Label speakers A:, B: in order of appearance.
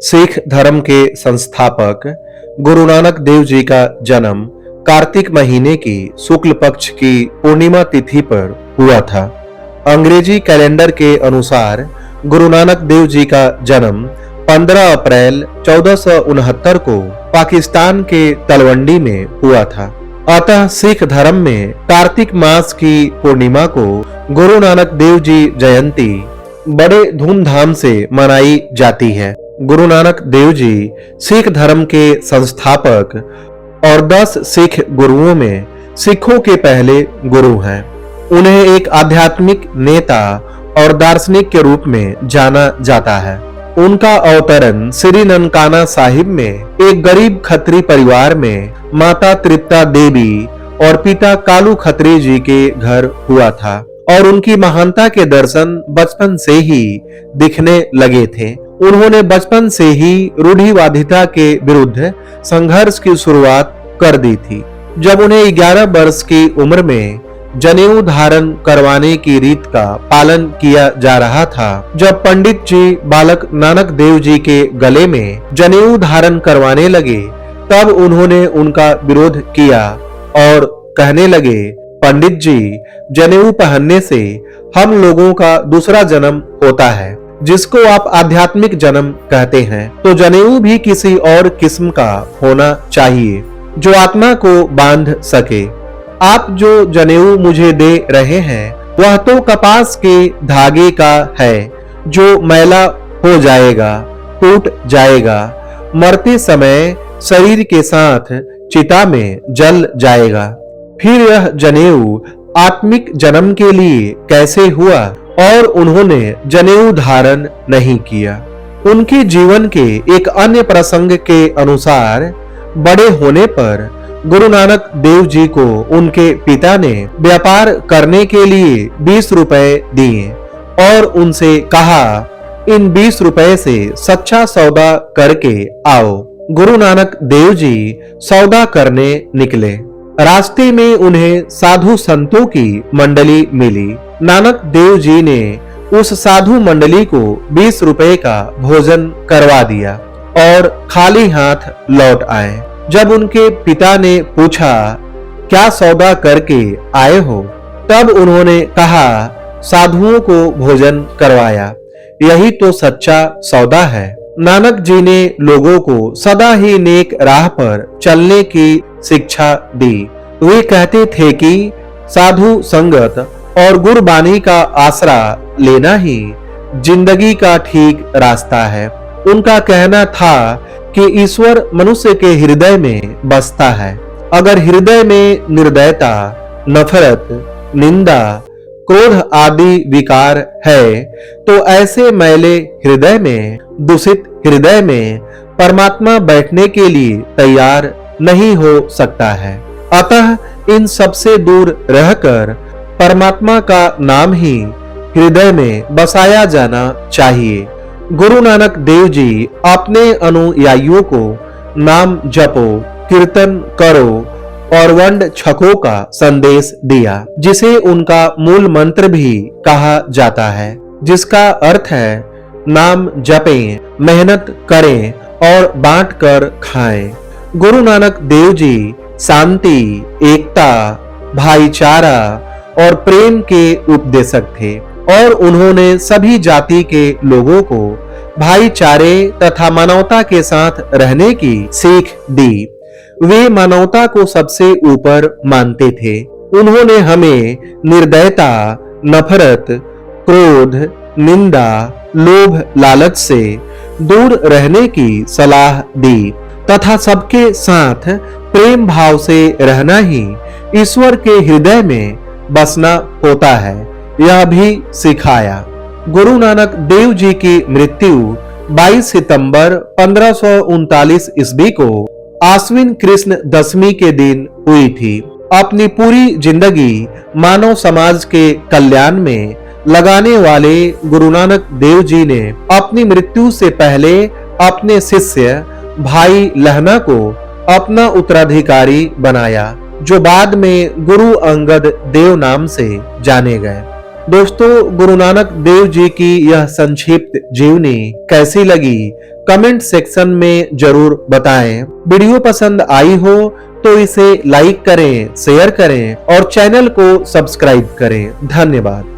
A: सिख धर्म के संस्थापक गुरु नानक देव जी का जन्म कार्तिक महीने की शुक्ल पक्ष की पूर्णिमा तिथि पर हुआ था। अंग्रेजी कैलेंडर के अनुसार गुरु नानक देव जी का जन्म 15 अप्रैल 1469 को पाकिस्तान के तलवंडी में हुआ था। अतः सिख धर्म में कार्तिक मास की पूर्णिमा को गुरु नानक देव जी जयंती बड़े धूमधाम से मनाई जाती है। गुरु नानक देव जी सिख धर्म के संस्थापक और 10 सिख गुरुओं में सिखों के पहले गुरु हैं। उन्हें एक आध्यात्मिक नेता और दार्शनिक के रूप में जाना जाता है। उनका अवतरण श्री ननकाना साहिब में एक गरीब खत्री परिवार में माता तृप्ता देवी और पिता कालू खत्री जी के घर हुआ था और उनकी महानता के दर्शन बचपन से ही दिखने लगे थे। उन्होंने बचपन से ही रूढ़िवादिता के विरुद्ध संघर्ष की शुरुआत कर दी थी। जब उन्हें 11 वर्ष की उम्र में जनेऊ धारण करवाने की रीत का पालन किया जा रहा था, जब पंडित जी बालक नानक देव जी के गले में जनेऊ धारण करवाने लगे, तब उन्होंने उनका विरोध किया और कहने लगे, पंडित जी, जनेऊ पहनने से हम लोगों का दूसरा जन्म होता है, जिसको आप आध्यात्मिक जन्म कहते हैं, तो जनेऊ भी किसी और किस्म का होना चाहिए जो आत्मा को बांध सके। आप जो जनेऊ मुझे दे रहे हैं वह तो कपास के धागे का है, जो मैला हो जाएगा, टूट जाएगा, मरते समय शरीर के साथ चिता में जल जाएगा। फिर यह जनेऊ आत्मिक जन्म के लिए कैसे हुआ? और उन्होंने जनेऊ धारण नहीं किया। उनके जीवन के एक अन्य प्रसंग के अनुसार बड़े होने पर गुरु नानक देव जी को उनके पिता ने व्यापार करने के लिए 20 रुपए दिए और उनसे कहा, इन 20 रुपए से सच्चा सौदा करके आओ। गुरु नानक देव जी सौदा करने निकले। रास्ते में उन्हें साधु संतों की मंडली मिली। नानक देव जी ने उस साधु मंडली को 20 रुपए का भोजन करवा दिया और खाली हाथ लौट आए। जब उनके पिता ने पूछा, क्या सौदा करके आए हो? तब उन्होंने कहा, साधुओं को भोजन करवाया, यही तो सच्चा सौदा है। नानक जी ने लोगों को सदा ही नेक राह पर चलने की शिक्षा दी। वे कहते थे कि साधु संगत और गुरबानी का आसरा लेना ही जिंदगी का ठीक रास्ता है। उनका कहना था कि ईश्वर मनुष्य के हृदय में बसता है। अगर हृदय में निर्दयता, नफरत, निंदा, क्रोध आदि विकार है, तो ऐसे मैले हृदय में, दूषित हृदय में परमात्मा बैठने के लिए तैयार नहीं हो सकता है। अतः इन सबसे दूर रहकर परमात्मा का नाम ही हृदय में बसाया जाना चाहिए। गुरु नानक देव जी अपने अनुयायियों को नाम जपो, कीर्तन करो और वंड छको का संदेश दिया, जिसे उनका मूल मंत्र भी कहा जाता है, जिसका अर्थ है नाम जपें, मेहनत करें और बांट कर खाएं। गुरु नानक देव जी शांति, एकता, भाईचारा और प्रेम के उपदेशक थे और उन्होंने सभी जाति के लोगों को भाईचारे तथा मानवता के साथ रहने की सीख दी। वे मानवता को सबसे ऊपर मानते थे। उन्होंने हमें निर्दयता, नफरत, क्रोध, निंदा, लोभ, लालच से दूर रहने की सलाह दी तथा सबके साथ प्रेम भाव से रहना ही ईश्वर के हृदय में बसना होता है, यह भी सिखाया। गुरु नानक देव जी की मृत्यु 22 सितंबर 1539 ईस्वी को आश्विन कृष्ण दशमी के दिन हुई थी। अपनी पूरी जिंदगी मानव समाज के कल्याण में लगाने वाले गुरु नानक देव जी ने अपनी मृत्यु से पहले अपने शिष्य भाई लहना को अपना उत्तराधिकारी बनाया, जो बाद में गुरु अंगद देव नाम से जाने गए। दोस्तों, गुरु नानक देव जी की यह संक्षिप्त जीवनी कैसी लगी कमेंट सेक्शन में जरूर बताएं। वीडियो पसंद आई हो तो इसे लाइक करें, शेयर करें और चैनल को सब्सक्राइब करें। धन्यवाद।